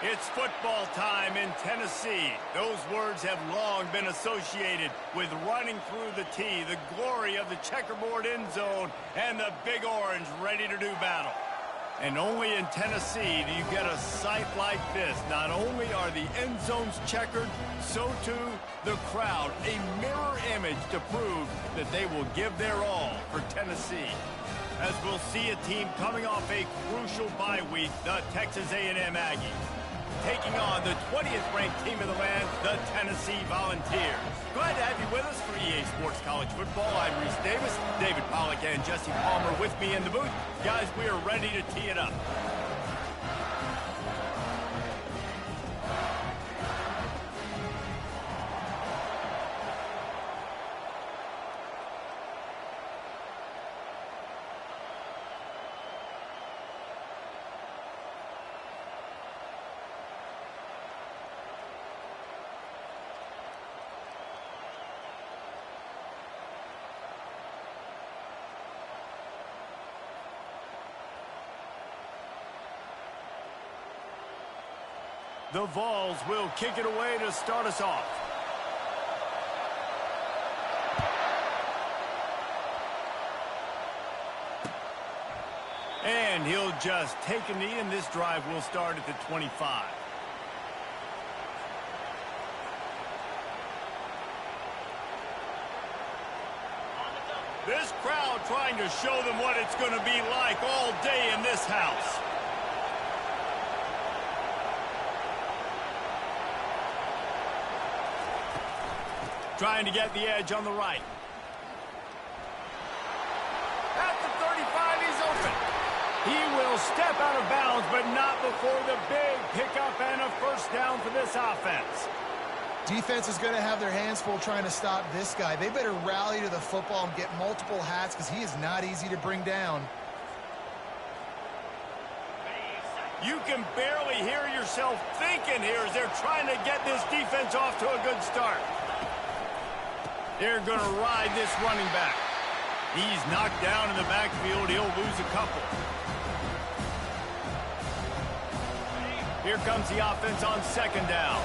It's football time in Tennessee. Those words have long been associated with running through the tee, the glory of the checkerboard end zone, and the Big Orange ready to do battle. And only in Tennessee do you get a sight like this. Not only are the end zones checkered, so too the crowd, a mirror image to prove that they will give their all for Tennessee. As we'll see a team coming off a crucial bye week, the Texas A&M Aggies, taking on the 20th ranked team in the land, the Tennessee Volunteers. Glad to have you with us for EA Sports College Football. I'm Reese Davis, David Pollack and Jesse Palmer with me in the booth. Guys, we are ready to tee it up. The Vols will kick it away to start us off. And he'll just take a knee, and this drive will start at the 25. This crowd trying to show them what it's going to be like all day in this house. Trying to get the edge on the right. At the 35, he's open. He will step out of bounds, but not before the big pickup and a first down for this offense. Defense is going to have their hands full trying to stop this guy. They better rally to the football and get multiple hats because he is not easy to bring down. You can barely hear yourself thinking here as they're trying to get this defense off to a good start. They're going to ride this running back. He's knocked down in the backfield. He'll lose a couple. Here comes the offense on second down.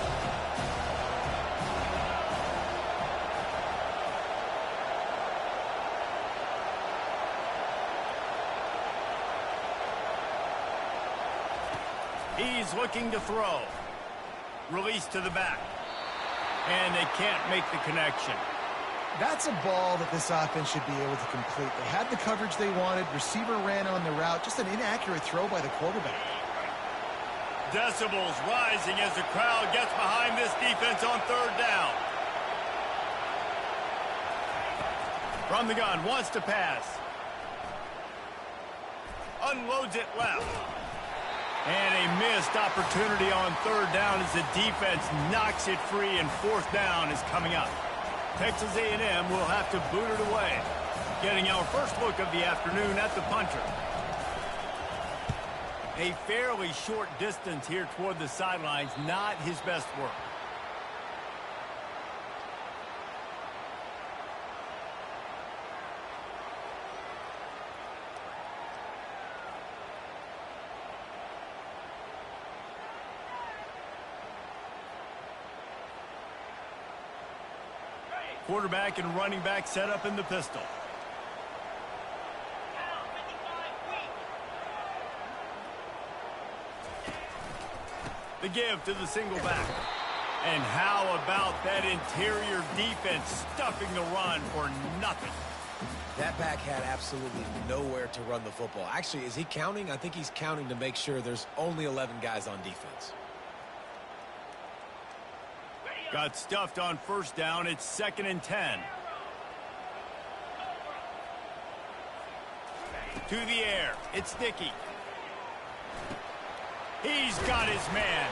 He's looking to throw. Release to the back. And they can't make the connection. That's a ball that this offense should be able to complete. They had the coverage they wanted. Receiver ran on the route. Just an inaccurate throw by the quarterback. Decibels rising as the crowd gets behind this defense on third down. From the gun, wants to pass. Unloads it left. And a missed opportunity on third down as the defense knocks it free, and fourth down is coming up. Texas A&M will have to boot it away. Getting our first look of the afternoon at the punter. A fairly short distance here toward the sidelines, not his best work. Quarterback and running back set up in the pistol. The give to the single back. And how about that interior defense stuffing the run for nothing? That back had absolutely nowhere to run the football. Actually, is he counting? I think he's counting to make sure there's only 11 guys on defense. Got stuffed on first down. It's 2nd and 10. To the air. It's Dickey. He's got his man.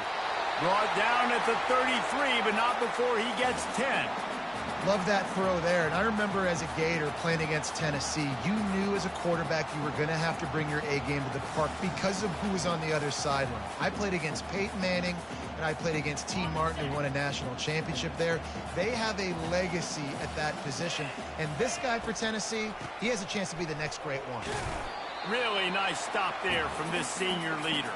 Brought down at the 33, but not before he gets 10. Love that throw there. And I remember as a Gator playing against Tennessee, you knew as a quarterback you were going to have to bring your A game to the park because of who was on the other sideline. I played against Peyton Manning, and I played against T. Martin, who won a national championship there. They have a legacy at that position. And this guy for Tennessee, he has a chance to be the next great one. Really nice stop there from this senior leader.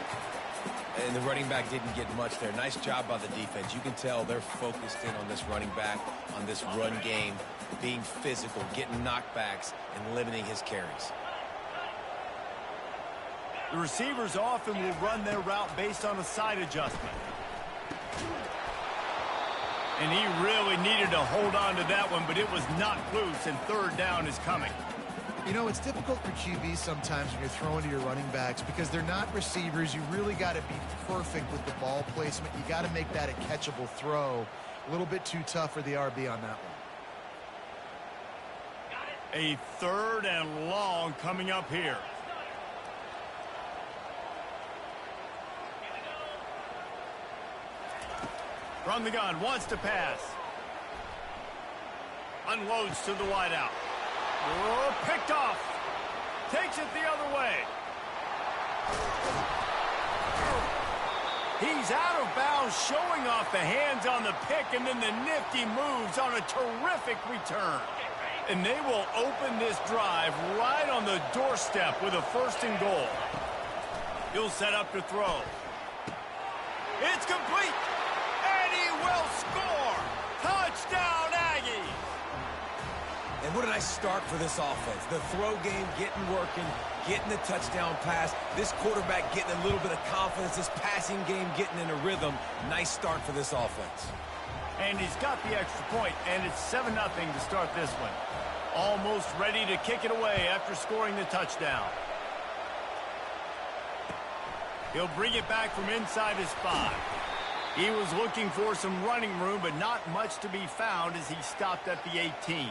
And the running back didn't get much there. Nice job by the defense. You can tell they're focused in on this running back, on this run game, being physical, getting knockbacks, and limiting his carries. The receivers often will run their route based on a side adjustment. And he really needed to hold on to that one, but it was knocked loose, and third down is coming. You know, it's difficult for QBs sometimes when you're throwing to your running backs because they're not receivers. You really got to be perfect with the ball placement. You got to make that a catchable throw. A little bit too tough for the RB on that one. A third and long coming up here. From the gun, wants to pass. Unloads to the wideout. Oh, picked off. Takes it the other way. He's out of bounds, showing off the hands on the pick, and then the nifty moves on a terrific return. And they will open this drive right on the doorstep with a 1st and goal. He'll set up to throw. It's complete. And he will score. Touchdown, Aggies. And what a nice start for this offense. The throw game getting working, getting the touchdown pass. This quarterback getting a little bit of confidence. This passing game getting in a rhythm. Nice start for this offense. And he's got the extra point, and it's 7-0 to start this one. Almost ready to kick it away after scoring the touchdown. He'll bring it back from inside his 5. He was looking for some running room, but not much to be found as he stopped at the 18.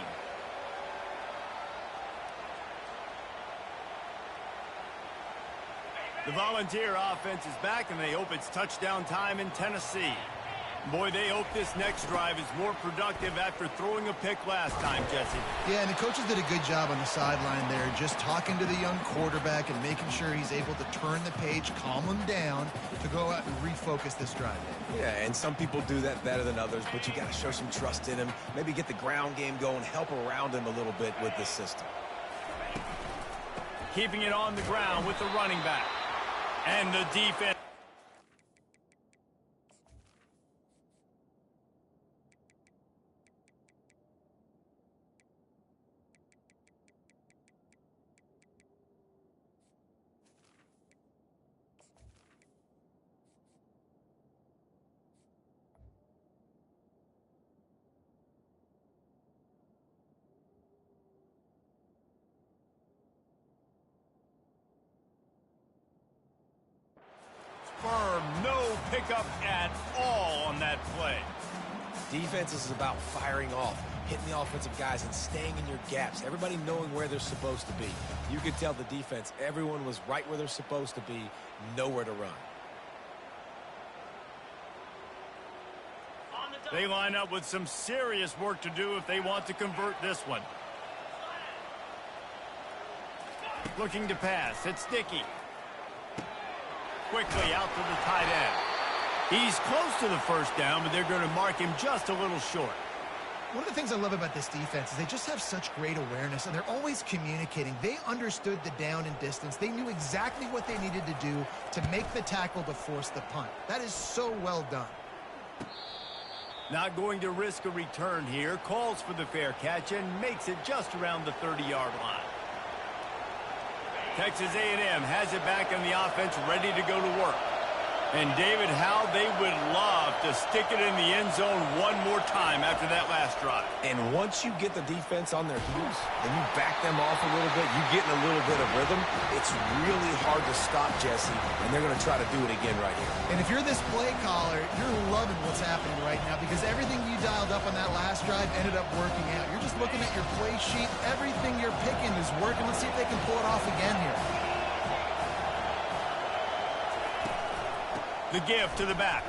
The Volunteer offense is back, and they hope it's touchdown time in Tennessee. Boy, they hope this next drive is more productive after throwing a pick last time, Jesse. Yeah, and the coaches did a good job on the sideline there, just talking to the young quarterback and making sure he's able to turn the page, calm him down to go out and refocus this drive. Yeah, and some people do that better than others, but you got to show some trust in him. Maybe get the ground game going, help around him a little bit with this system. Keeping it on the ground with the running back. And the defense. Firm, no pickup at all on that play. Defense is about firing off, hitting the offensive guys and staying in your gaps. Everybody knowing where they're supposed to be. You could tell the defense, everyone was right where they're supposed to be, nowhere to run. They line up with some serious work to do if they want to convert this one. Looking to pass, it's Dickey. Quickly out to the tight end. He's close to the 1st down, but they're going to mark him just a little short. One of the things I love about this defense is they just have such great awareness, and they're always communicating. They understood the down and distance. They knew exactly what they needed to do to make the tackle to force the punt. That is so well done. Not going to risk a return here. Calls for the fair catch and makes it just around the 30-yard line. Texas A&M has it back in the offense, ready to go to work. And David, how they would love to stick it in the end zone one more time after that last drive. And once you get the defense on their heels and you back them off a little bit, you get in a little bit of rhythm, it's really hard to stop, Jesse, and they're going to try to do it again right here. And if you're this play caller, you're loving what's happening right now because everything you dialed up on that last drive ended up working out. You're just looking at your play sheet. Everything you're picking is working. Let's see if they can pull it off again here. The give to the back.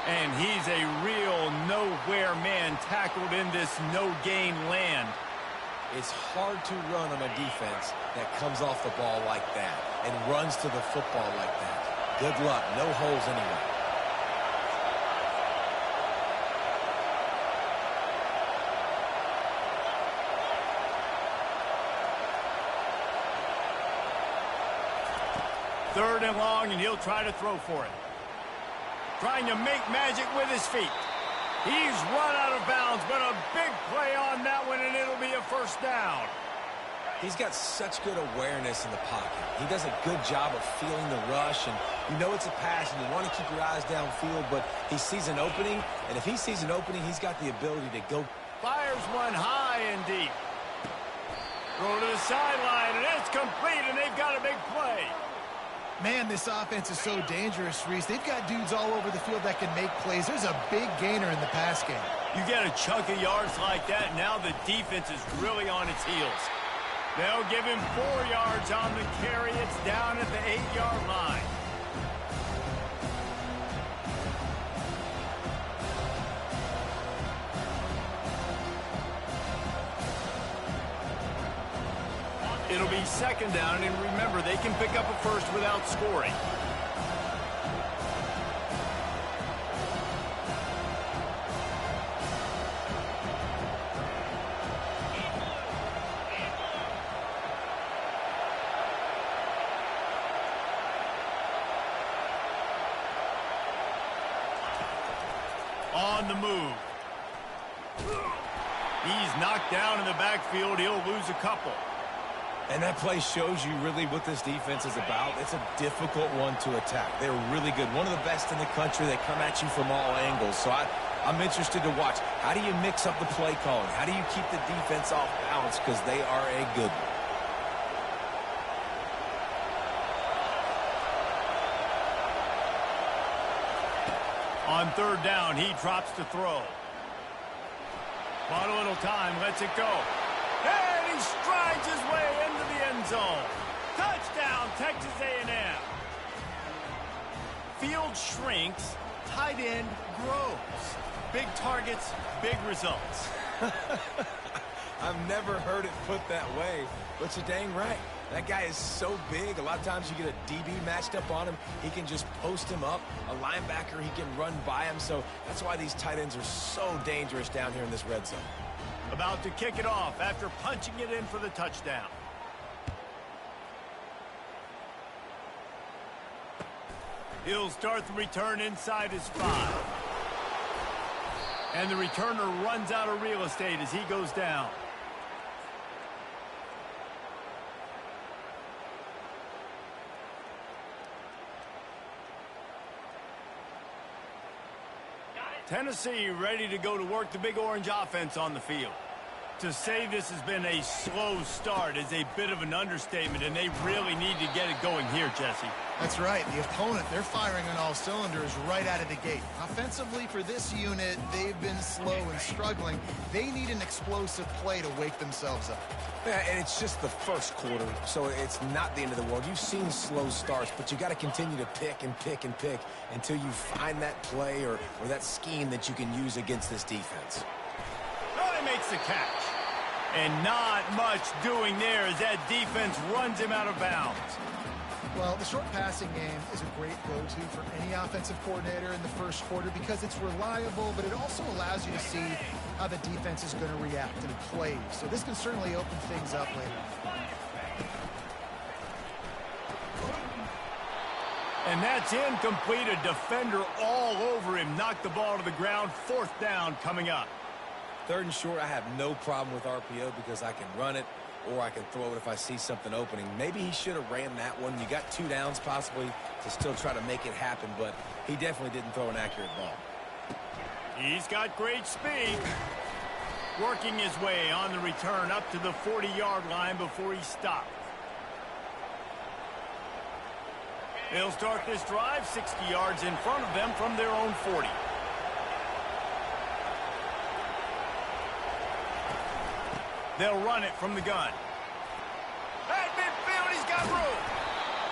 And he's a real nowhere man tackled in this no-gain land. It's hard to run on a defense that comes off the ball like that and runs to the football like that. Good luck. No holes anywhere. 3rd and long, and he'll try to throw for it. Trying to make magic with his feet. He's run out of bounds, but a big play on that one, and it'll be a 1st down. He's got such good awareness in the pocket. He does a good job of feeling the rush, and you know it's a pass, and you want to keep your eyes downfield, but he sees an opening, and if he sees an opening, he's got the ability to go. Fires one high and deep. Throw to the sideline, and it's complete, and they've got a big play. Man, this offense is so dangerous, Reese. They've got dudes all over the field that can make plays. There's a big gainer in the pass game. You get a chunk of yards like that, now the defense is really on its heels. They'll give him 4 yards on the carry. It's down at the 8-yard line. It'll be 2nd down, and remember, they can pick up a 1st without scoring. On the move. He's knocked down in the backfield. He'll lose a couple. And that play shows you really what this defense is about. It's a difficult one to attack. They're really good. One of the best in the country. They come at you from all angles. So I'm interested to watch. How do you mix up the play calling? How do you keep the defense off balance? Because they are a good one. On 3rd down, he drops to throw. Bought a little time, lets it go. And he strides his way into the end zone. Touchdown, Texas A&M. Field shrinks, tight end grows. Big targets, big results. I've never heard it put that way, but you're dang right. That guy is so big. A lot of times you get a DB matched up on him. He can just post him up. A linebacker, he can run by him. So that's why these tight ends are so dangerous down here in this red zone. About to kick it off after punching it in for the touchdown. He'll start the return inside his 5. And the returner runs out of real estate as he goes down. Tennessee ready to go to work the Big Orange offense on the field. To say this has been a slow start is a bit of an understatement, and they really need to get it going here, Jesse. That's right. The opponent, they're firing on all cylinders right out of the gate. Offensively, for this unit, they've been slow and struggling. They need an explosive play to wake themselves up. Yeah, and it's just the 1st quarter, so it's not the end of the world. You've seen slow starts, but you got to continue to pick and pick and pick until you find that play or that scheme that you can use against this defense. Oh, he makes the catch. And not much doing there as that defense runs him out of bounds. Well, the short passing game is a great go-to for any offensive coordinator in the 1st quarter because it's reliable, but it also allows you to see how the defense is going to react and play. So this can certainly open things up later. And that's incomplete. A defender all over him. Knocked the ball to the ground. 4th down coming up. 3rd and short, I have no problem with RPO because I can run it or I can throw it if I see something opening. Maybe he should have ran that one. You got 2 downs possibly to still try to make it happen, but he definitely didn't throw an accurate ball. He's got great speed. Working his way on the return up to the 40-yard line before he stopped. They'll start this drive 60 yards in front of them from their own 40. They'll run it from the gun. At midfield, he's got room.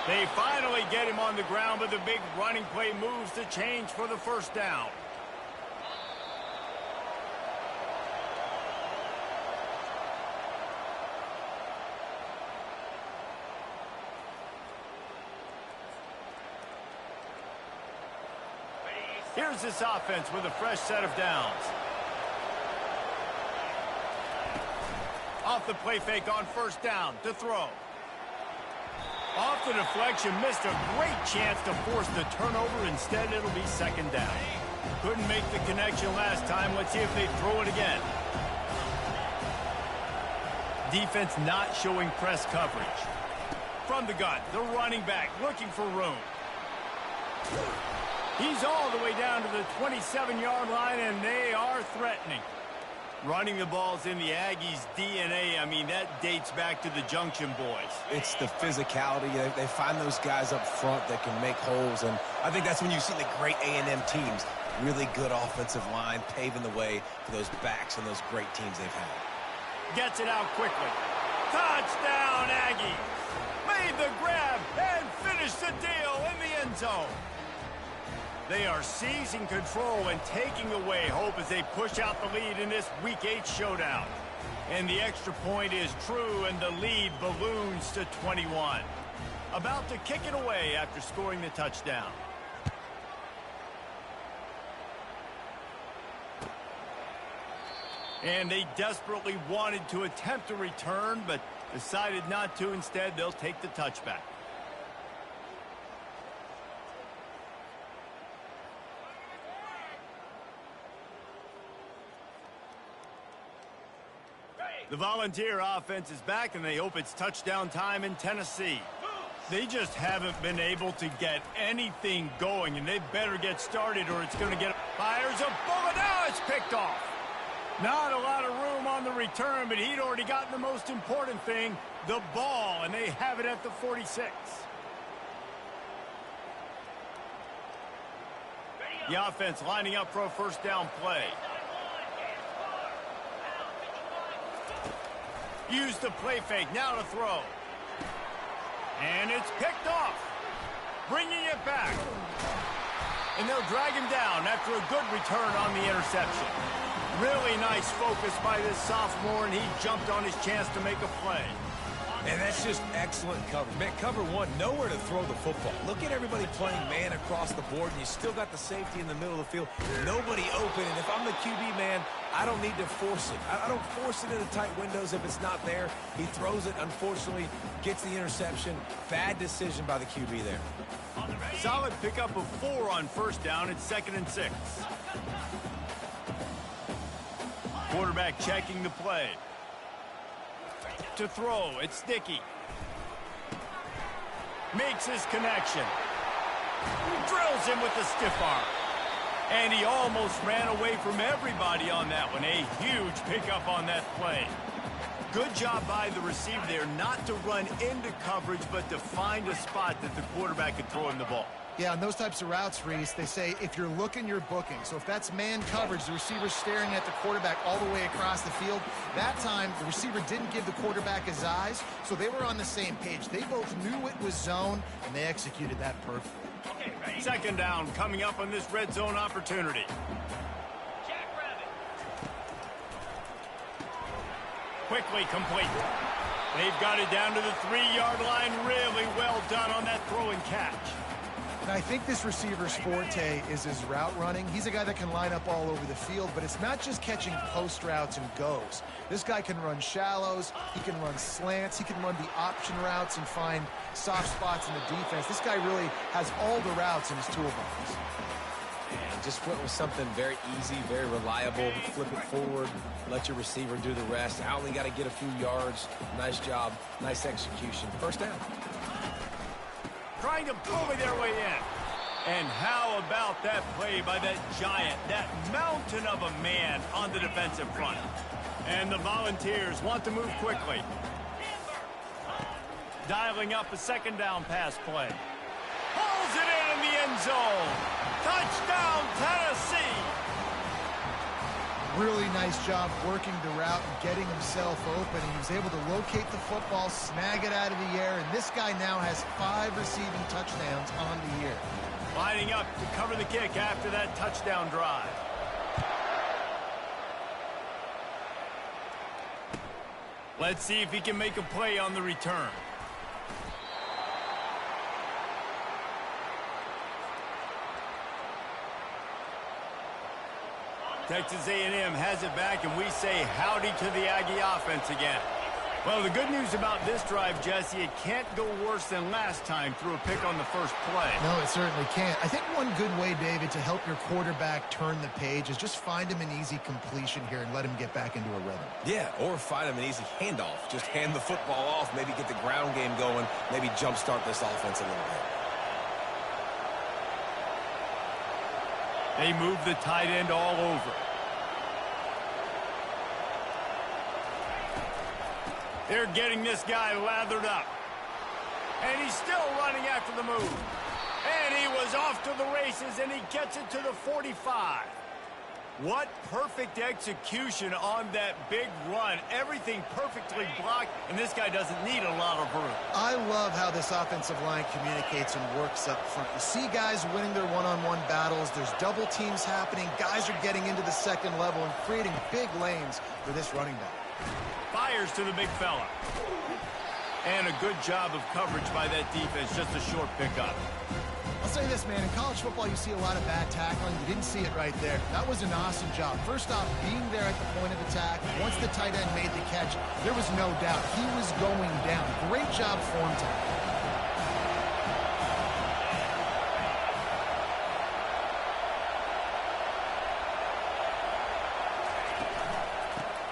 They finally get him on the ground, but the big running play moves the change for the 1st down. Here's this offense with a fresh set of downs. Off the play fake on 1st down to throw. Off the deflection, missed a great chance to force the turnover. Instead, it'll be second down. Couldn't make the connection last time. Let's see if they throw it again. Defense not showing press coverage. From the gun, the running back looking for room. He's all the way down to the 27-yard line, and they are threatening. Running the ball's in the Aggies' DNA. I mean, that dates back to the Junction boys. It's the physicality. They find those guys up front that can make holes, and I think that's when you see the great A&M teams. Really good offensive line, paving the way for those backs and those great teams they've had. Gets it out quickly. Touchdown, Aggies! Made the grab and finished the deal in the end zone. They are seizing control and taking away hope as they push out the lead in this Week 8 showdown. And the extra point is true, and the lead balloons to 21. About to kick it away after scoring the touchdown. And they desperately wanted to attempt a return, but decided not to. Instead, they'll take the touchback. The Volunteer offense is back, and they hope it's touchdown time in Tennessee. They just haven't been able to get anything going, and they better get started or it's going to get... Fires a bullet. Now it's picked off. Not a lot of room on the return, but he'd already gotten the most important thing, the ball, and they have it at the 46. The offense lining up for a first down play. Use the play fake, now to throw. And it's picked off. Bringing it back. And they'll drag him down after a good return on the interception. Really nice focus by this sophomore, and he jumped on his chance to make a play. And that's just excellent coverage. Man, cover one, nowhere to throw the football. Look at everybody playing man across the board, and you still got the safety in the middle of the field. Nobody open, and if I'm the QB man, I don't need to force it. I don't force it into tight windows if it's not there. He throws it, unfortunately, gets the interception. Bad decision by the QB there. Solid pickup of 4 on first down. It's 2nd and 6. Quarterback checking the play. To throw, it's Sticky. Makes his connection. Drills him with the stiff arm. And he almost ran away from everybody on that one. A huge pickup on that play. Good job by the receiver there not to run into coverage, but to find a spot that the quarterback could throw him the ball. Yeah, on those types of routes, Reese, they say if you're looking, you're booking. So if that's man coverage, the receiver's staring at the quarterback all the way across the field. That time, the receiver didn't give the quarterback his eyes, so they were on the same page. They both knew it was zone, and they executed that perfectly. Okay, 2nd down coming up on this red zone opportunity. Quickly complete. They've got it down to the 3-yard line. Really well done on that throw and catch. And I think this receiver's forte is his route running. He's a guy that can line up all over the field, but it's not just catching post routes and goes. This guy can run shallows, he can run slants, he can run the option routes and find soft spots in the defense. This guy really has all the routes in his toolbox. And just went with something very easy, very reliable. Flip it forward, let your receiver do the rest. I only got to get a few yards. Nice job, nice execution. First down. Trying to bully their way in. And how about that play by that giant, that mountain of a man on the defensive front? And the Volunteers want to move quickly. Dialing up a 2nd down pass play. Pulls it in the end zone. Touchdown, Tennessee. Really nice job working the route and getting himself open. He was able to locate the football, snag it out of the air, and this guy now has 5 receiving touchdowns on the year. Lining up to cover the kick after that touchdown drive. Let's see if he can make a play on the return. Texas A&M has it back, and we say howdy to the Aggie offense again. Well, the good news about this drive, Jesse, it can't go worse than last time through a pick on the first play. No, it certainly can't. I think one good way, David, to help your quarterback turn the page is just find him an easy completion here and let him get back into a rhythm. Yeah, or find him an easy handoff. Just hand the football off, maybe get the ground game going, maybe jumpstart this offense a little bit. They move the tight end all over. They're getting this guy lathered up. And he's still running after the move. And he was off to the races, and he gets it to the 45. What perfect execution on that big run. Everything perfectly blocked, and this guy doesn't need a lot of room. I love how this offensive line communicates and works up front. You see guys winning their one-on-one battles. There's double teams happening. Guys are getting into the second level and creating big lanes for this running back. Fires to the big fella. And a good job of coverage by that defense. Just a short pickup. I'll say this, man. In college football, you see a lot of bad tackling. You didn't see it right there. That was an awesome job. First off, being there at the point of attack. Once the tight end made the catch, there was no doubt he was going down. Great job form tackle.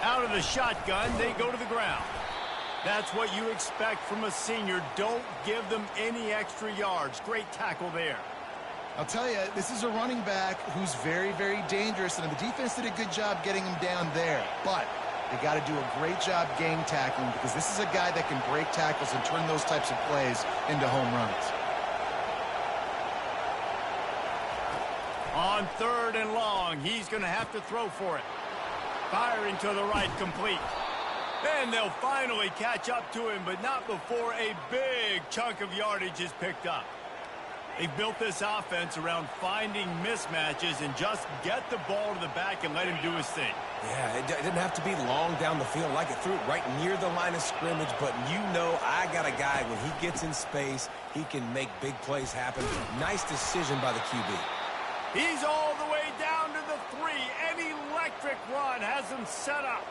Out of the shotgun, they go to the ground. That's what you expect from a senior. Don't give them any extra yards. Great tackle there. I'll tell you, this is a running back who's very, very dangerous, and the defense did a good job getting him down there. But they got to do a great job game tackling because this is a guy that can break tackles and turn those types of plays into home runs. On 3rd and long, he's going to have to throw for it. Firing to the right, complete. And they'll finally catch up to him, but not before a big chunk of yardage is picked up. They've built this offense around finding mismatches and just get the ball to the back and let him do his thing. Yeah, it didn't have to be long down the field. Like it threw it right near the line of scrimmage, but you know I got a guy, when he gets in space, he can make big plays happen. Nice decision by the QB. He's all the way down to the 3. An electric run has him set up.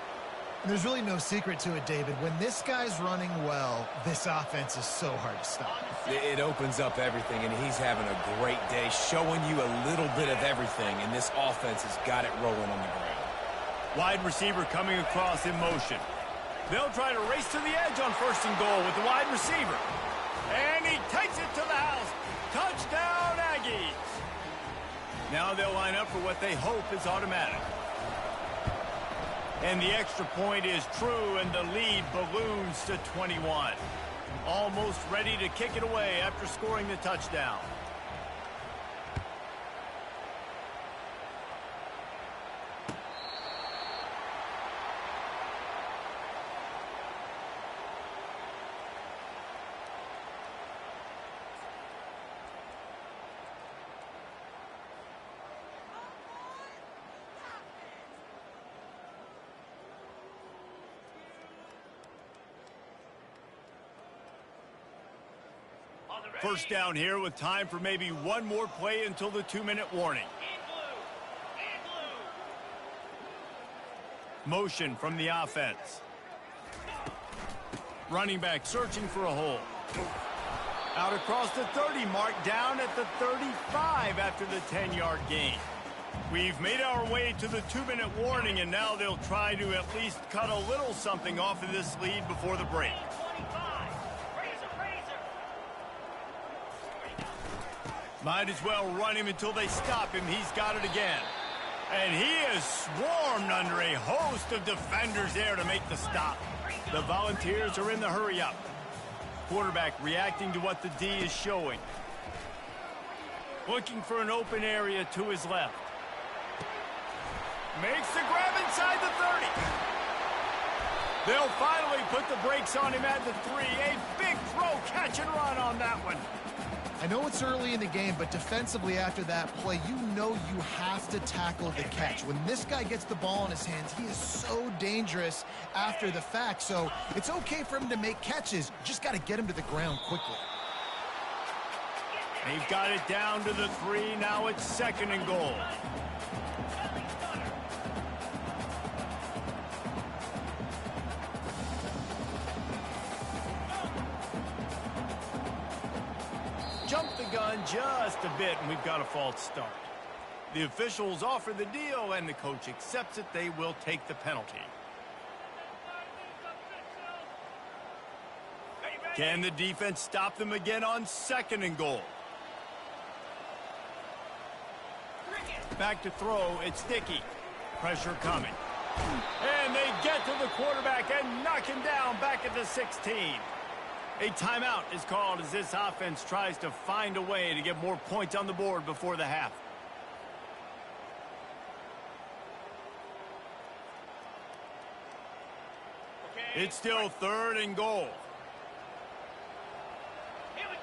There's really no secret to it, David. When this guy's running well, this offense is so hard to stop. It opens up everything, and he's having a great day, showing you a little bit of everything, and this offense has got it rolling on the ground. Wide receiver coming across in motion. They'll try to race to the edge on 1st and goal with the wide receiver. And he takes it to the house. Touchdown, Aggies. Now they'll line up for what they hope is automatic. And the extra point is true, and the lead balloons to 21. Almost ready to kick it away after scoring the touchdown. First down here with time for maybe one more play until the 2-minute warning. Motion from the offense. Running back searching for a hole. Out across the 30 mark, down at the 35 after the 10-yard gain. We've made our way to the 2-minute warning, and now they'll try to at least cut a little something off of this lead before the break. Might as well run him until they stop him. He's got it again. And he is swarmed under a host of defenders there to make the stop. The Volunteers are in the hurry-up. Quarterback reacting to what the D is showing. Looking for an open area to his left. Makes the grab inside the 30. They'll finally put the brakes on him at the 3. A big throw, catch and run on that one. I know it's early in the game, but defensively after that play, you know you have to tackle the catch. When this guy gets the ball in his hands, he is so dangerous after the fact. So it's okay for him to make catches. Just got to get him to the ground quickly. They've got it down to the 3. Now it's 2nd and goal. gun just a bit, and we've got a false start. The officials offer the deal, and the coach accepts it. They will take the penalty. Can the defense stop them again on 2nd and goal? Back to throw, it's Dickey. Pressure coming. And they get to the quarterback and knock him down back at the 16. A timeout is called as this offense tries to find a way to get more points on the board before the half. It's still 3rd and goal. Here we go.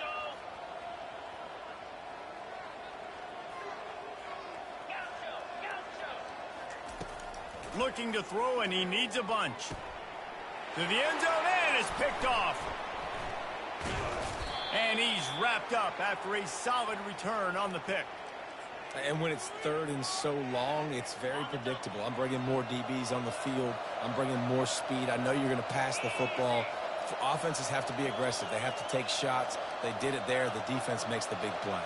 Looking to throw, and he needs a bunch. To the end zone, and it's picked off. And he's wrapped up after a solid return on the pick. And when it's 3rd and so long, it's very predictable. I'm bringing more DBs on the field. I'm bringing more speed. I know you're going to pass the football. Offenses have to be aggressive. They have to take shots. They did it there. The defense makes the big play.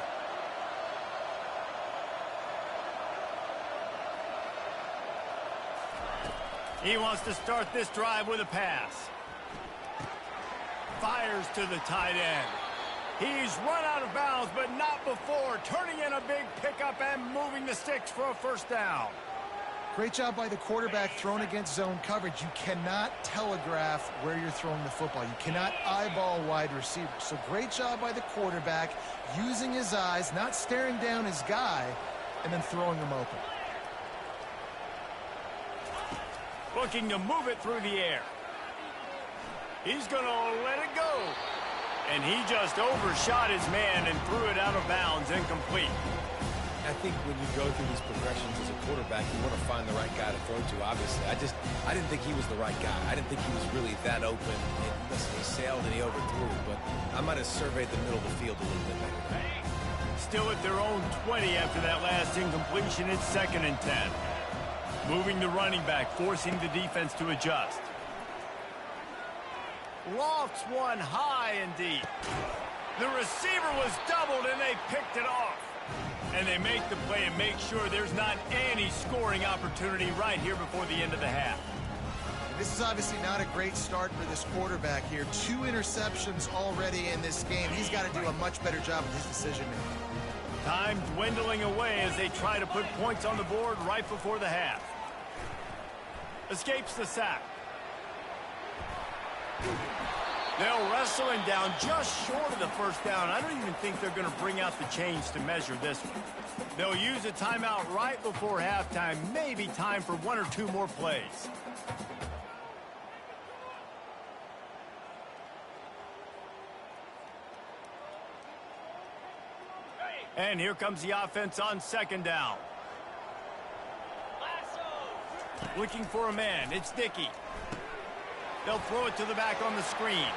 He wants to start this drive with a pass. Fires to the tight end. He's run out of bounds, but not before turning in a big pickup and moving the sticks for a 1st down. Great job by the quarterback thrown against zone coverage. You cannot telegraph where you're throwing the football. You cannot eyeball wide receivers. So great job by the quarterback using his eyes, not staring down his guy, and then throwing him open. Looking to move it through the air. He's going to let it go. And he just overshot his man and threw it out of bounds, incomplete. I think when you go through these progressions as a quarterback, you want to find the right guy to throw to, obviously. I didn't think he was the right guy. I didn't think he was really that open. And listen, he sailed and he overthrew, but I might have surveyed the middle of the field a little bit better. Still at their own 20 after that last incompletion. It's 2nd and 10. Moving the running back, forcing the defense to adjust. Lofts one high and deep. The receiver was doubled, and they picked it off. And they make the play and make sure there's not any scoring opportunity right here before the end of the half. This is obviously not a great start for this quarterback here. 2 interceptions already in this game. He's got to do a much better job with his decision-making. Time dwindling away as they try to put points on the board right before the half. Escapes the sack. They'll wrestle him down just short of the 1st down. I don't even think they're going to bring out the chains to measure this one. They'll use a timeout right before halftime. Maybe time for 1 or 2 more plays. And here comes the offense on 2nd down. Looking for a man. It's Dickey. They'll throw it to the back on the screen.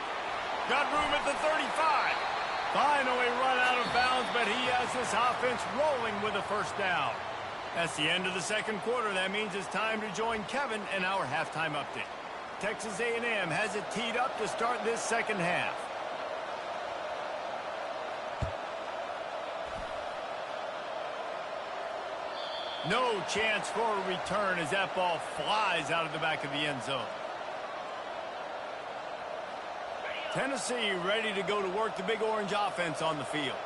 Got room at the 35. Finally run out of bounds, but he has this offense rolling with a 1st down. That's the end of the 2nd quarter. That means it's time to join Kevin in our halftime update. Texas A&M has it teed up to start this 2nd half. No chance for a return as that ball flies out of the back of the end zone. Tennessee ready to go to work the Big Orange offense on the field.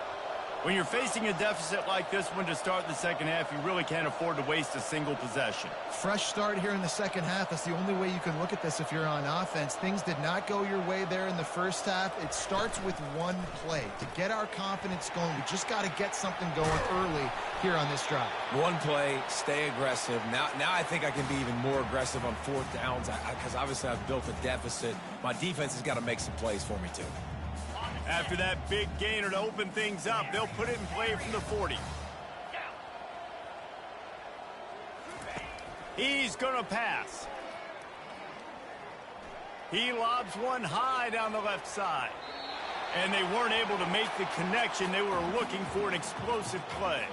When you're facing a deficit like this one to start the 2nd half, you really can't afford to waste a single possession. Fresh start here in the 2nd half. That's the only way you can look at this if you're on offense. Things did not go your way there in the 1st half. It starts with 1 play. To get our confidence going, we just got to get something going early here on this drive. 1 play, stay aggressive. Now I think I can be even more aggressive on 4th downs because obviously I've built a deficit. My defense has got to make some plays for me too. After that big gainer to open things up, they'll put it in play from the 40. He's going to pass. He lobs one high down the left side. And they weren't able to make the connection. They were looking for an explosive play.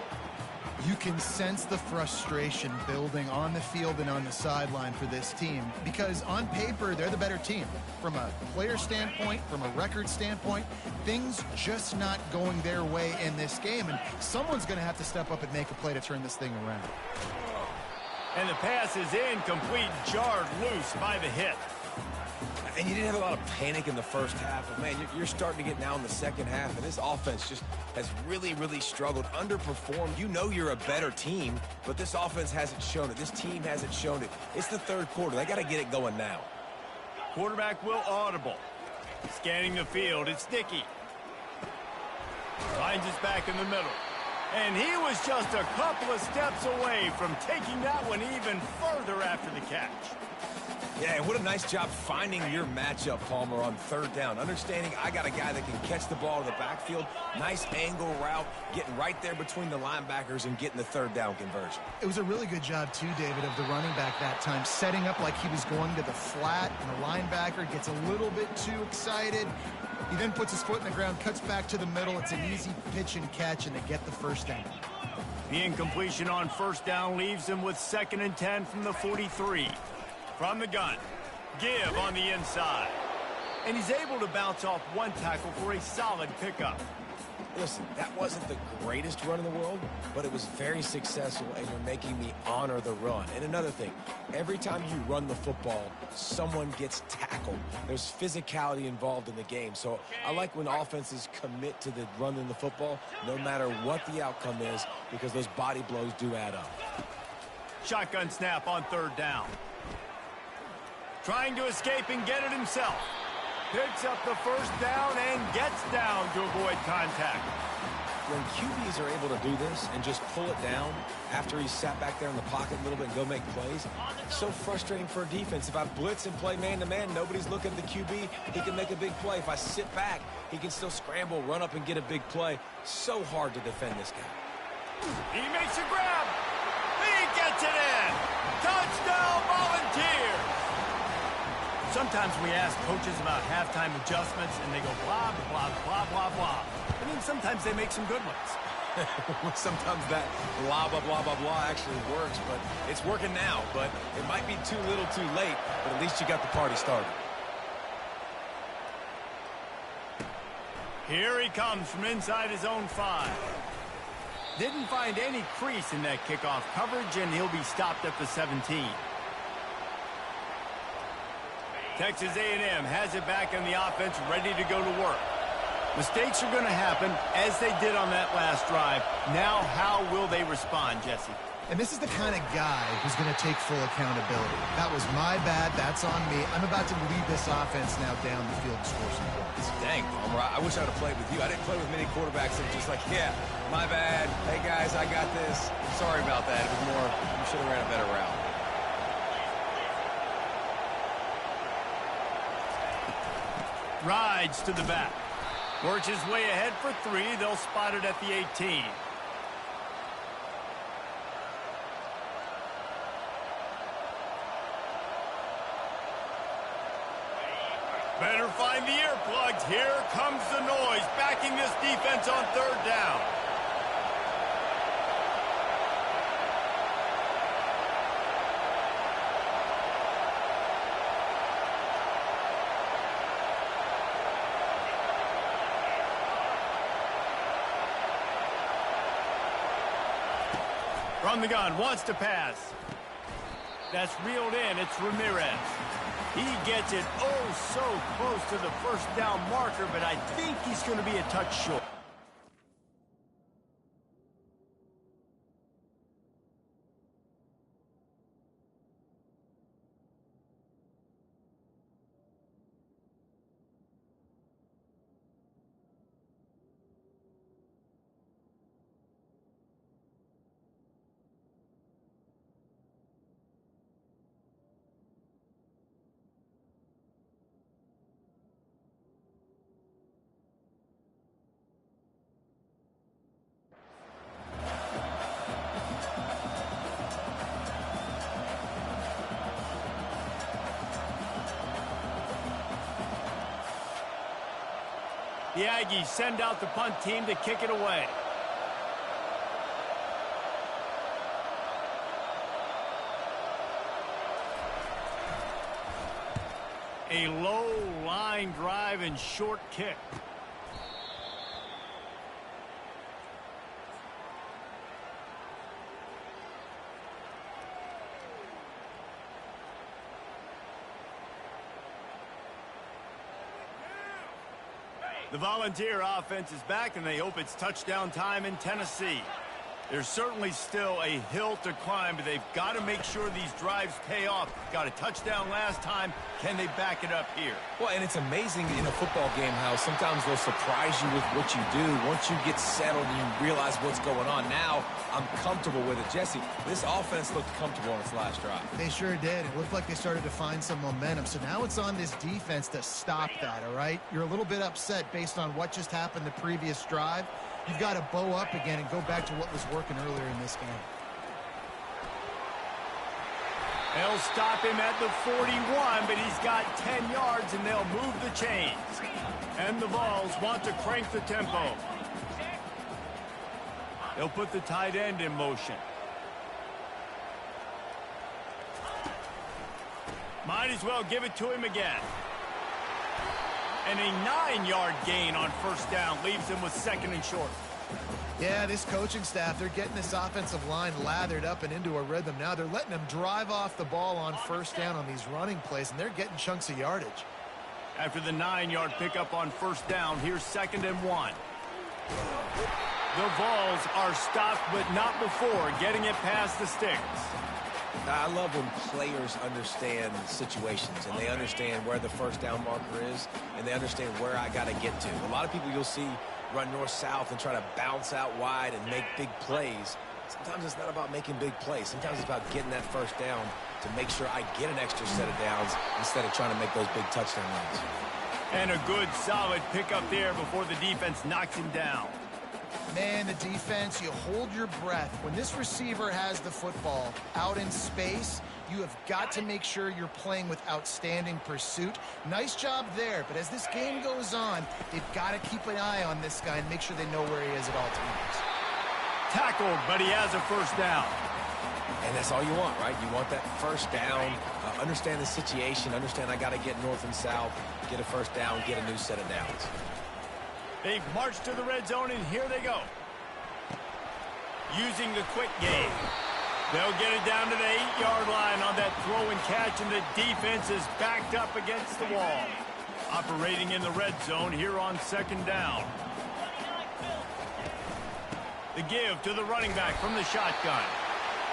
You can sense the frustration building on the field and on the sideline for this team because on paper, they're the better team. From a player standpoint, from a record standpoint, things just not going their way in this game, and someone's going to have to step up and make a play to turn this thing around. And the pass is incomplete, jarred loose by the hit. And you didn't have a lot of panic in the first half, but man, you're starting to get now in the second half, and this offense just has really, really struggled, underperformed. You know you're a better team, but this offense hasn't shown it. This team hasn't shown it. It's the third quarter. They got to get it going now. Quarterback will audible. Scanning the field, it's Dickey. Finds his back in the middle. And he was just a couple of steps away from taking that one even further after the catch. Yeah, and what a nice job finding your matchup, Palmer, on third down. Understanding I got a guy that can catch the ball in the backfield. Nice angle route, getting right there between the linebackers and getting the third down conversion. It was a really good job, too, David, of the running back that time, setting up like he was going to the flat, and the linebacker gets a little bit too excited. He then puts his foot in the ground, cuts back to the middle. It's an easy pitch and catch, and they get the first down. The incompletion on first down leaves him with 2nd and 10 from the 43. From the gun, give on the inside. And he's able to bounce off one tackle for a solid pickup. Listen, that wasn't the greatest run in the world, but it was very successful, and you're making me honor the run. And another thing, every time you run the football, someone gets tackled. There's physicality involved in the game. So I like when offenses commit to the running the football, no matter what the outcome is, because those body blows do add up. Shotgun snap on third down. Trying to escape and get it himself. Picks up the first down and gets down to avoid contact. When QBs are able to do this and just pull it down after he's sat back there in the pocket a little bit and go make plays, it's so frustrating for a defense. If I blitz and play man-to-man, nobody's looking at the QB, he can make a big play. If I sit back, he can still scramble, run up, and get a big play. So hard to defend this guy. He makes a grab. He gets it in. Touchdown, Volunteers. Sometimes we ask coaches about halftime adjustments, and they go blah, blah, blah, blah, blah. And then sometimes they make some good ones. Sometimes that blah, blah, blah, blah, blah actually works, but it's working now. But it might be too little too late, but at least you got the party started. Here he comes from inside his own 5. Didn't find any crease in that kickoff coverage, and he'll be stopped at the 17. Texas A&M has it back in the offense, ready to go to work. Mistakes are going to happen, as they did on that last drive. Now, how will they respond, Jesse? And this is the kind of guy who's going to take full accountability. That was my bad. That's on me. I'm about to lead this offense now down the field and score some points. Dang, Palmer, I wish I would have played with you. I didn't play with many quarterbacks that are just like, yeah, my bad. Hey, guys, I got this. Sorry about that. It was more, you should have ran a better route. Rides to the back. Works his way ahead for 3. They'll spot it at the 18. Better find the earplugs. Here comes the noise, backing this defense on third down. From the gun, wants to pass. That's reeled in. It's Ramirez. He gets it oh so close to the first down marker, but I think he's going to be a touch short. The Aggies send out the punt team to kick it away. A low line drive and short kick. The Volunteer offense is back, and they hope it's touchdown time in Tennessee. There's certainly still a hill to climb, but they've got to make sure these drives pay off. Got a touchdown last time. Can they back it up here? Well, and it's amazing in a football game how sometimes they'll surprise you with what you do. Once you get settled and you realize what's going on, now I'm comfortable with it. Jesse, this offense looked comfortable on its last drive. They sure did. It looked like they started to find some momentum. So now it's on this defense to stop that, all right? You're a little bit upset based on what just happened the previous drive. You've got to bow up again and go back to what was working earlier in this game. They'll stop him at the 41, but he's got 10 yards, and they'll move the chains. And the Vols want to crank the tempo. They'll put the tight end in motion. Might as well give it to him again. And a 9-yard gain on first down leaves him with second and short. Yeah, this coaching staff, they're getting this offensive line lathered up and into a rhythm. Now they're letting them drive off the ball on first down on these running plays, and they're getting chunks of yardage. After the 9-yard pickup on first down, here's 2nd and 1. The Vols are stopped, but not before getting it past the sticks. I love when players understand situations and they understand where the first down marker is and they understand where I got to get to. A lot of people you'll see run north-south and try to bounce out wide and make big plays. Sometimes it's not about making big plays. Sometimes it's about getting that first down to make sure I get an extra set of downs instead of trying to make those big touchdown runs. And a good, solid pickup there before the defense knocks him down. Man, the defense, you hold your breath. When this receiver has the football out in space, you have got to make sure you're playing with outstanding pursuit. Nice job there, but as this game goes on, they've got to keep an eye on this guy and make sure they know where he is at all times. Tackled, but he has a first down. And that's all you want, right? You want that first down, understand the situation, understand I got to get north and south, get a first down, get a new set of downs. They've marched to the red zone, and here they go. Using the quick game. They'll get it down to the 8-yard line on that throw and catch, and the defense is backed up against the wall. Operating in the red zone here on 2nd down. The give to the running back from the shotgun.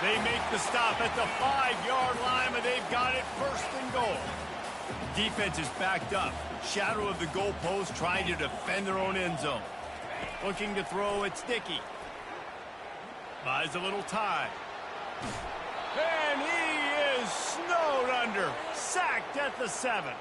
They make the stop at the 5-yard line, and they've got it 1st and goal. Defense is backed up. Shadow of the goalpost, trying to defend their own end zone. Looking to throw, it's Dickey. Buys a little time. And he is snowed under. Sacked at the 7.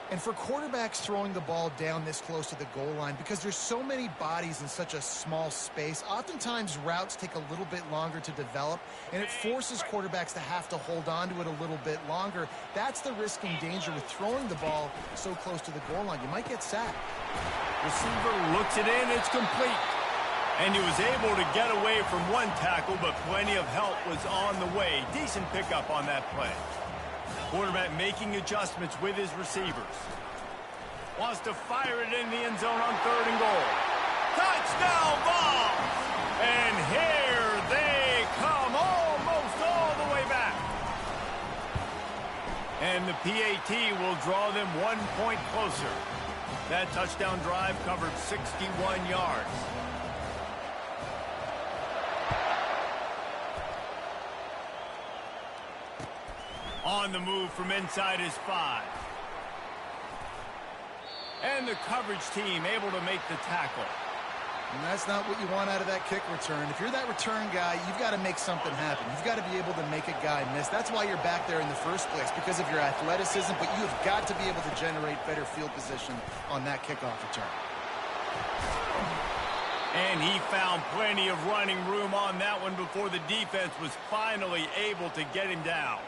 And for quarterbacks throwing the ball down this close to the goal line, because there's so many bodies in such a small space, oftentimes routes take a little bit longer to develop, and it forces quarterbacks to have to hold on to it a little bit longer. That's the risk and danger with throwing the ball so close to the goal line. You might get sacked. Receiver looks it in, it's complete. And he was able to get away from one tackle, but plenty of help was on the way. Decent pickup on that play. Quarterback making adjustments with his receivers. Wants to fire it in the end zone on 3rd and goal. Touchdown Vols! And here they come, almost all the way back. And the PAT will draw them 1 point closer. That touchdown drive covered 61 yards. On the move from inside his 5. And the coverage team able to make the tackle. And that's not what you want out of that kick return. If you're that return guy, you've got to make something happen. You've got to be able to make a guy miss. That's why you're back there in the first place, because of your athleticism, but you've got to be able to generate better field position on that kickoff return. And he found plenty of running room on that one before the defense was finally able to get him down.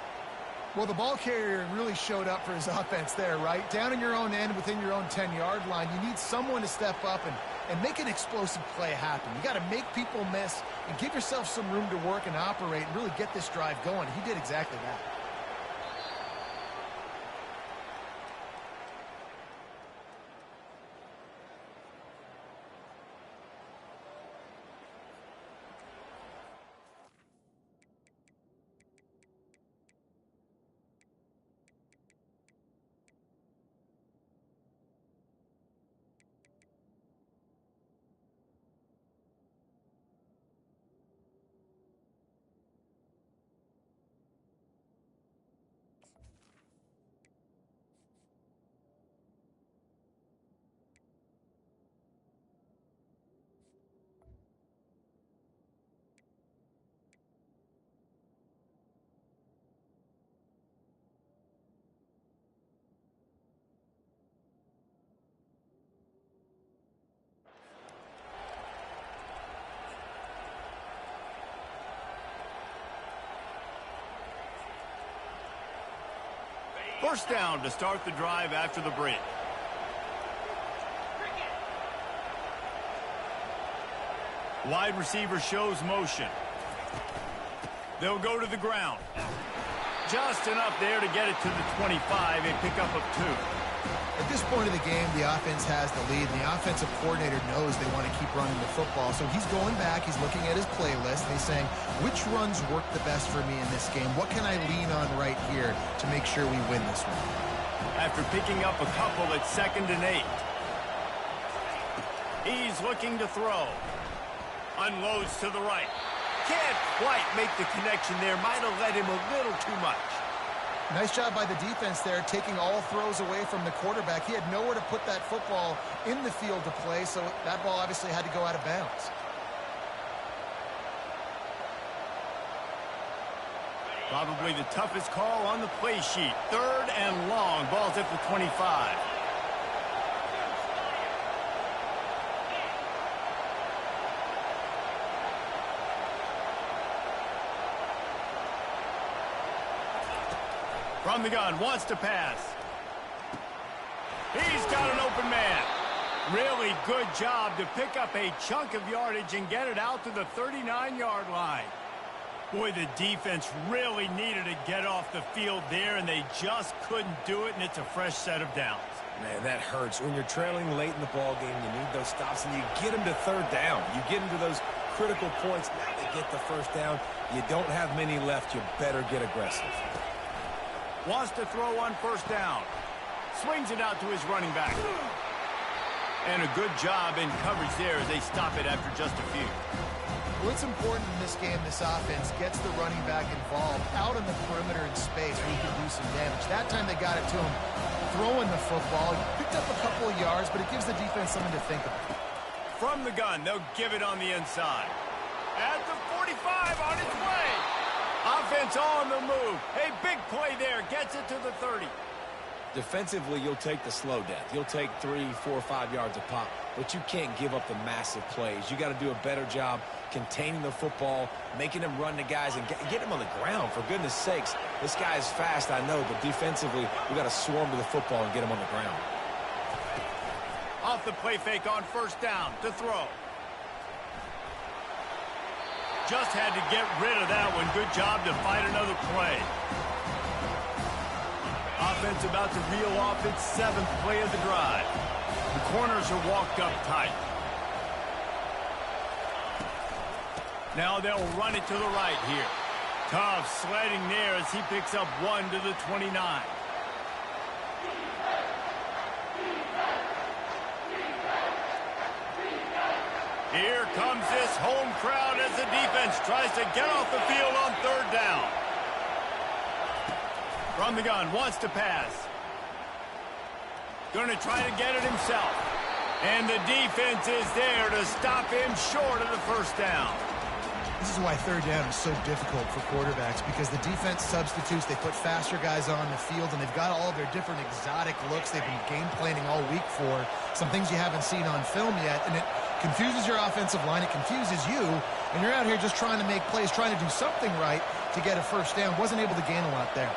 Well, the ball carrier really showed up for his offense there, right? Down in your own end, within your own 10-yard line, you need someone to step up and make an explosive play happen. You got to make people miss and give yourself some room to work and operate and really get this drive going. He did exactly that. First down to start the drive after the break. Wide receiver shows motion. They'll go to the ground. Just enough there to get it to the 25, a pickup of 2. At this point of the game, the offense has the lead, and the offensive coordinator knows they want to keep running the football. So he's going back, he's looking at his playlist, and he's saying, which runs work the best for me in this game? What can I lean on right here to make sure we win this one? After picking up a couple at 2nd and 8. He's looking to throw. Unloads to the right. Can't quite make the connection there. Might have led him a little too much. Nice job by the defense there, taking all throws away from the quarterback. He had nowhere to put that football in the field to play, so that ball obviously had to go out of bounds. Probably the toughest call on the play sheet. 3rd and long. Ball's at the 25. From the gun, wants to pass. He's got an open man. Really good job to pick up a chunk of yardage and get it out to the 39-yard line. Boy, the defense really needed to get off the field there, and they just couldn't do it, and it's a fresh set of downs. Man, that hurts. When you're trailing late in the ball game, you need those stops, and you get them to 3rd down. You get them to those critical points. Now they get the first down. You don't have many left. You better get aggressive. Wants to throw on 1st down. Swings it out to his running back. And a good job in coverage there as they stop it after just a few. Well, it's important in this game, this offense gets the running back involved out on the perimeter in space where he can do some damage. That time they got it to him throwing the football. He picked up a couple of yards, but it gives the defense something to think about. From the gun, they'll give it on the inside. At the 45, on its way. Offense on the move. A big play there. Gets it to the 30. Defensively, you'll take the slow death. You'll take 3, 4, 5 yards a pop, but you can't give up the massive plays. You got to do a better job containing the football, making them run the guys, and get them on the ground. For goodness sakes, this guy is fast, I know, but defensively, we got to swarm to the football and get him on the ground. Off the play fake on 1st down to throw. Just had to get rid of that one. Good job to fight another play. Offense about to reel off its 7th play of the drive. The corners are walked up tight. Now they'll run it to the right here. Tough sledding there as he picks up 1 to the 29. Here comes this home crowd as the defense tries to get off the field on 3rd down. From the gun, wants to pass. Going to try to get it himself. And the defense is there to stop him short of the 1st down. This is why 3rd down is so difficult for quarterbacks, because the defense substitutes, they put faster guys on the field, and they've got all their different exotic looks they've been game planning all week for, some things you haven't seen on film yet, and it confuses your offensive line, it confuses you, and you're out here just trying to make plays, trying to do something right to get a 1st down. Wasn't able to gain a lot there.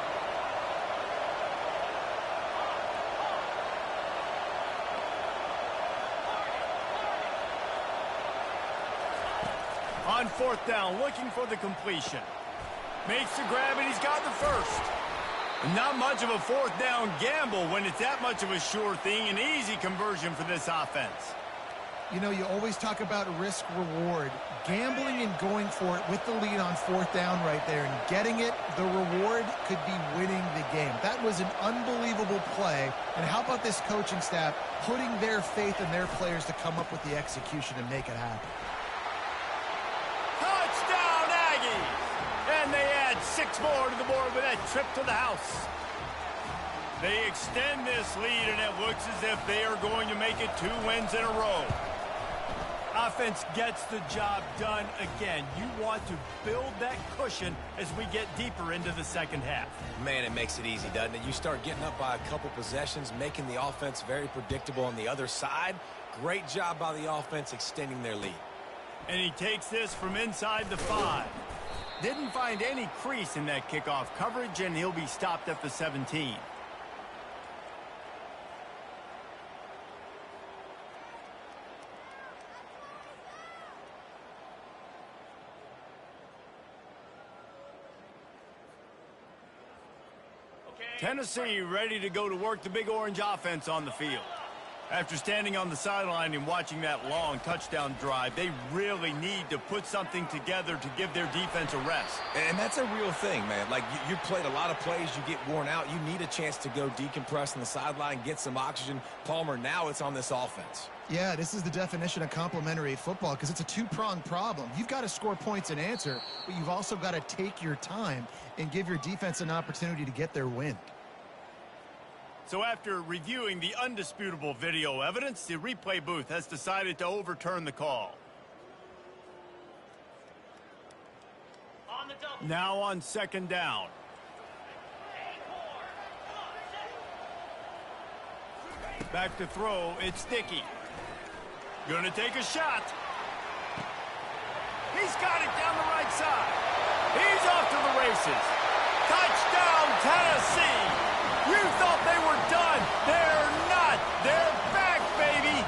On 4th down, looking for the completion. Makes the grab, and he's got the 1st. Not much of a 4th down gamble when it's that much of a sure thing. An easy conversion for this offense. You know, you always talk about risk-reward. Gambling and going for it with the lead on 4th down right there and getting it, the reward could be winning the game. That was an unbelievable play. And how about this coaching staff putting their faith in their players to come up with the execution and make it happen? Touchdown, Aggies! And they add 6 more to the board with that trip to the house. They extend this lead, and it looks as if they are going to make it 2 wins in a row. Offense gets the job done again. You want to build that cushion as we get deeper into the 2nd half. Man, it makes it easy, doesn't it? You start getting up by a couple possessions, making the offense very predictable on the other side. Great job by the offense extending their lead. And he takes this from inside the 5. Didn't find any crease in that kickoff coverage, and he'll be stopped at the 17. Tennessee ready to go to work the Big Orange offense on the field. After standing on the sideline and watching that long touchdown drive, they really need to put something together to give their defense a rest. And that's a real thing, man. Like, you played a lot of plays, you get worn out. You need a chance to go decompress on the sideline, get some oxygen. Palmer, now it's on this offense. Yeah, this is the definition of complementary football because it's a two-pronged problem. You've got to score points and answer, but you've also got to take your time and give your defense an opportunity to get their win. So after reviewing the undisputable video evidence, the replay booth has decided to overturn the call. Now on second down. Back to throw, it's Dickey. Gonna take a shot. He's got it down the right side. He's off to the races. Touchdown, Tennessee! You thought they were done. They're not. They're back, baby.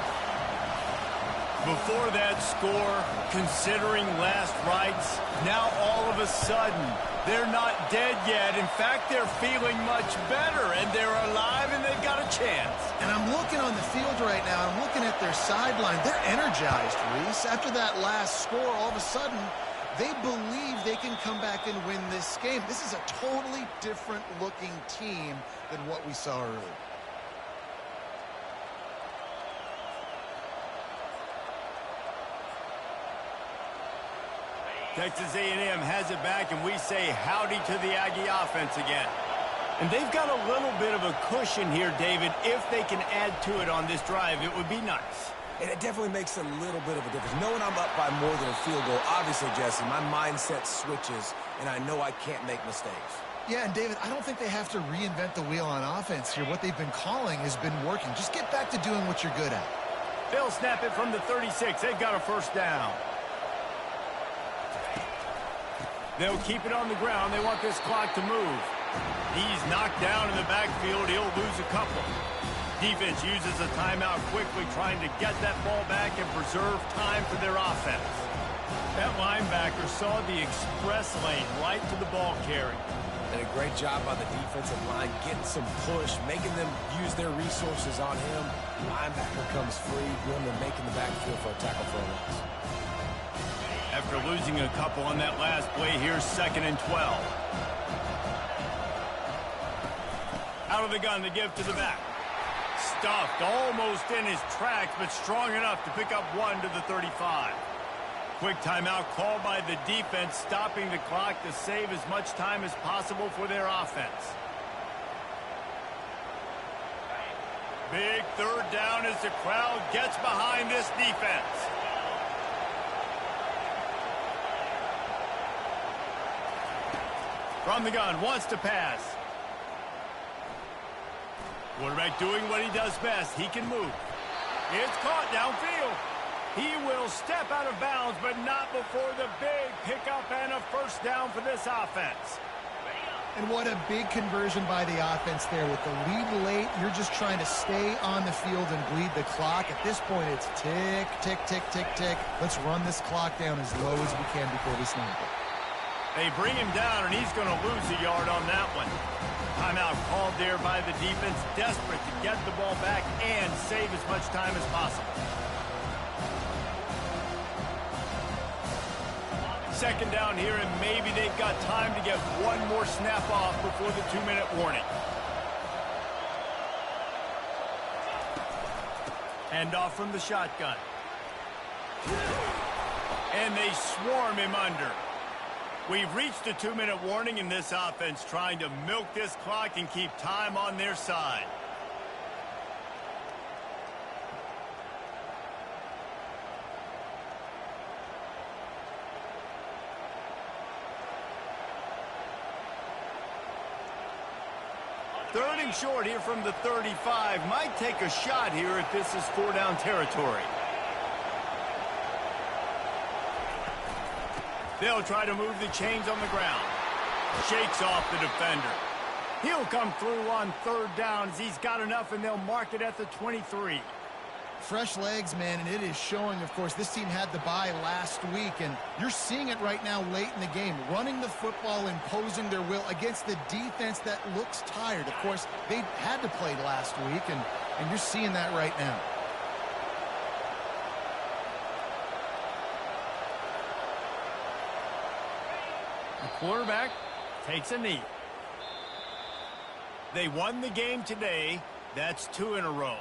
Before that score, considering last rites, now all of a sudden, they're not dead yet. In fact, they're feeling much better, and they're alive, and they've got a chance. And I'm looking on the field right now. I'm looking at their sideline. They're energized, Reese. After that last score, all of a sudden, they believe they can come back and win this game. This is a totally different looking team than what we saw earlier. Texas A&M has it back, and we say howdy to the Aggie offense again. And they've got a little bit of a cushion here, David. If they can add to it on this drive, it would be nice. And it definitely makes a little bit of a difference. Knowing I'm up by more than a field goal, obviously, Jesse, my mindset switches, and I know I can't make mistakes. Yeah, and David, I don't think they have to reinvent the wheel on offense here. What they've been calling has been working. Just get back to doing what you're good at. They'll snap it from the 36. They've got a first down. They'll keep it on the ground. They want this clock to move. He's knocked down in the backfield. He'll lose a couple. Defense uses a timeout quickly, trying to get that ball back and preserve time for their offense. That linebacker saw the express lane right to the ball carrier. And a great job by the defensive line, getting some push, making them use their resources on him. Linebacker comes free, going to making the backfield for a tackle for a loss. After losing a couple on that last play, here's 2nd and 12. Out of the gun to give to the back. Stuffed almost in his tracks, but strong enough to pick up one to the 35. Quick timeout called by the defense, stopping the clock to save as much time as possible for their offense. Big third down as the crowd gets behind this defense. From the gun, wants to pass. Quarterback doing what he does best. He can move. It's caught downfield. He will step out of bounds, but not before the big pickup and a first down for this offense. And what a big conversion by the offense there. With the lead late, you're just trying to stay on the field and bleed the clock. At this point, it's tick, tick, tick, tick, tick. Let's run this clock down as low as we can before we snap it. They bring him down, and he's going to lose a yard on that one. Timeout called there by the defense, desperate to get the ball back and save as much time as possible. Second down here, and maybe they've got time to get one more snap off before the 2-minute warning. Hand off from the shotgun. And they swarm him under. We've reached the 2-minute warning in this offense, trying to milk this clock and keep time on their side. Third and short here from the 35. Might take a shot here if this is 4-down territory. They'll try to move the chains on the ground. Shakes off the defender. He'll come through on third down as he's got enough, and they'll mark it at the 23. Fresh legs, man, and it is showing. Of course, this team had the bye last week, and you're seeing it right now late in the game. Running the football, imposing their will against the defense that looks tired. Of course, they had to play last week, and you're seeing that right now. The quarterback takes a knee. They won the game today. That's 2 in a row.